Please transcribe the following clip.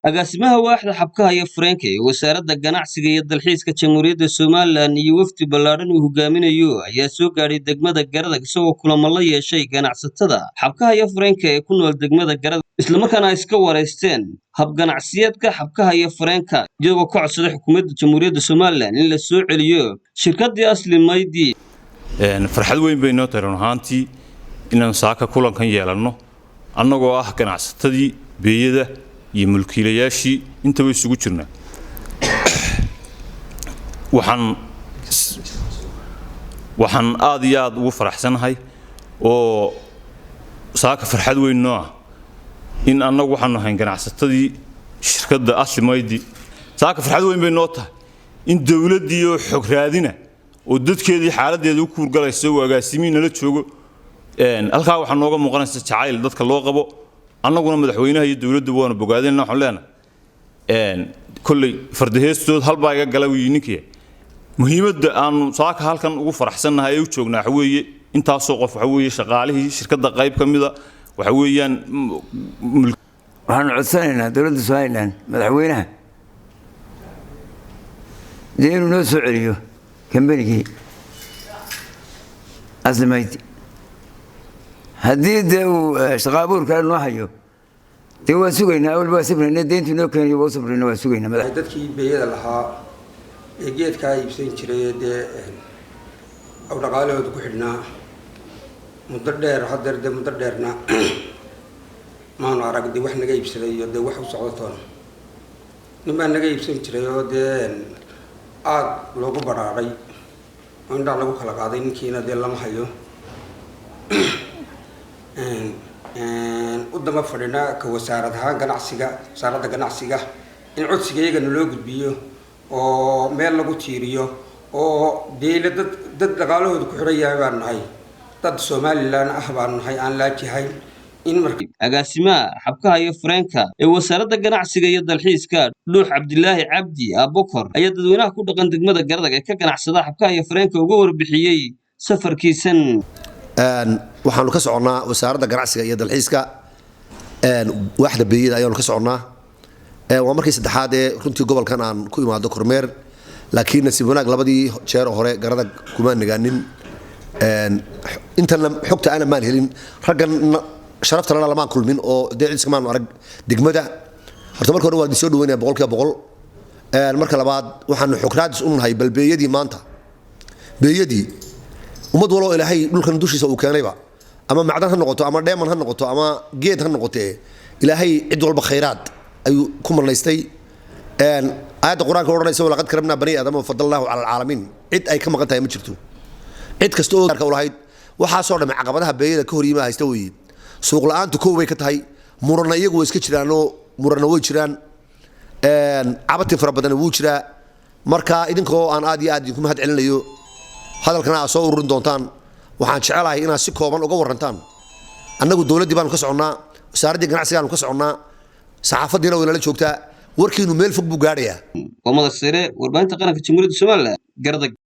agaasimaha waaxda xabkaha iyo Franka ee wasaaradda ganacsiga iyo dalxiiska Jamhuuriyadda Somaliland iyo wafdi ballaaran uu hogaaminayo ayaa soo gaaray degmada Garadag isagoo kulamo la yeeshay ganacsatada xabkaha iyo Franka ee ku nool degmada Garadag isla markaana iska wareysteen hab ganacsiyeedka xabkaha iyo Franka iyagoo ka codsaday xukuumadda Jamhuuriyadda Somaliland in la soo celiyo shirkaddii asli maydii farxad weyn bay noo tahay ahaantii inaan saaka kulankan yeelano annagoo ah ganacsatadii beeyada iyo mulkiilayaashii inta way isugu jirnaa waxaan aad iyo aad ugu faraxsanahay oo saaka farxad weyn noo ah in annagu waxaan nahay ganacsatadii shirkadda asli maydii saaka farxad weyn bay noo tahay in dawladdii oo xog raadina oo dadkeedii xaaladeedu ku kurgalayso agaasimiin la joogo halka waxa nooga muuqanaysa jacayl dadka loo qabo annaguna madaxweynaha iyo dawladdu waana bogaadeenna waxaan leenahay kulli fardaheestood halba iga galay ninkii muhiimadda aan saaka halkan ugu faraxsanahay ay u joognaa waxa weeye intaas oo qof waxa weeye shaqaalihii shirkadda qayb kamida waxa weeyaan waxaan codsanaynaa dawladda Soomaaliland madaxweynaha inuu noo soo celiyo kambanigii aslimayd haddii uu shaqaabuurka noo hayo dee waan sugaynaa awal baa sabrina deyntii noo keenay waa sabrina waan sugaynaa madax dadkii beeyada lahaa ee geedka iibsan jiray dee aw dhaqaalahooda ku xidhnaa muddo dheer hadda muddo dheerna maanu arag dee wax naga iibsaday iyo dee wax u socdo toon nimaa naga iibsan jiray oo dee aad loogu baraaray oo indhaa lagu kala qaaday ninkiina dee lama hayo udama fadhina ka wasaaradda ganacsiga in codsiga iyagana loo gudbiyo oo meel lagu tiiriyo oo deela dad dhaqaalahooda ku xidhan yahay baan nahay dad Somaliland ah baan nahay aan laajihayn agaasimaha xabkaha iyo Franka ee wasaaradda ganacsiga iyo dalxiiska Dhuux Cabdilaahi Cabdi Abukar ayaa dadweynaha ku dhaqan degmada Garadag ee ka ganacsada xabkaha iyo Franka uga warbixiyay safarkiisan waxaanu ka soconaa wasaaradda ganacsiga iyo dalxiiska waaxda beeyada ayaanu ka soconaa waa markii saddexaad ee runtii gobolkan aan ku imaado kormeer laakiin nasiib wanaag labadii jeer hore Garadag kuma nagaanin intan xogta ana maan helin raggan sharafta lana lama kulmin oo deecidska maanu arag degmada horta marka hore waa soo dhaweynaa 100% marka labaad waxaanu xog raadis u nahay balbeeyadii maanta beeyadii ummad waloo ilaahay dhulkan dushiisa uu keenayba ama macdan ha noqoto ama dheeman ha noqoto ama geed ha noqotee ilaahay cid walba khayraad ayuu ku marnaystay aayadda quraanka oranaysa wala qad karamna bani aadama fadallahu ala alalamin cid ay ka maqan tahay ma jirto cid kasta oo gaarka u lahayd waxa soo dhamay caqabadaha beeyada ka hor yimaada haysta weeye suuq la'aantu koow way ka tahay murana iyagu way iska jiraan oo murana way jiraan cabati fara badan wuu jiraa marka idinkoo aan aad iyo aad idinku mahad celinayo hadalkana aad soo ururin doontaan waxaan jecelahay inaad si kooban uga warantaan annagu dawladdii baanu ka soconnaa wasaaraddii ganacsiga aanu ka soconnaa saxaafaddiina way nala joogtaa warkiinu meel fog buu gaadhayaa Wamada sare warbaahinta qaranka Jamhuuriyadda Somaliland Garadag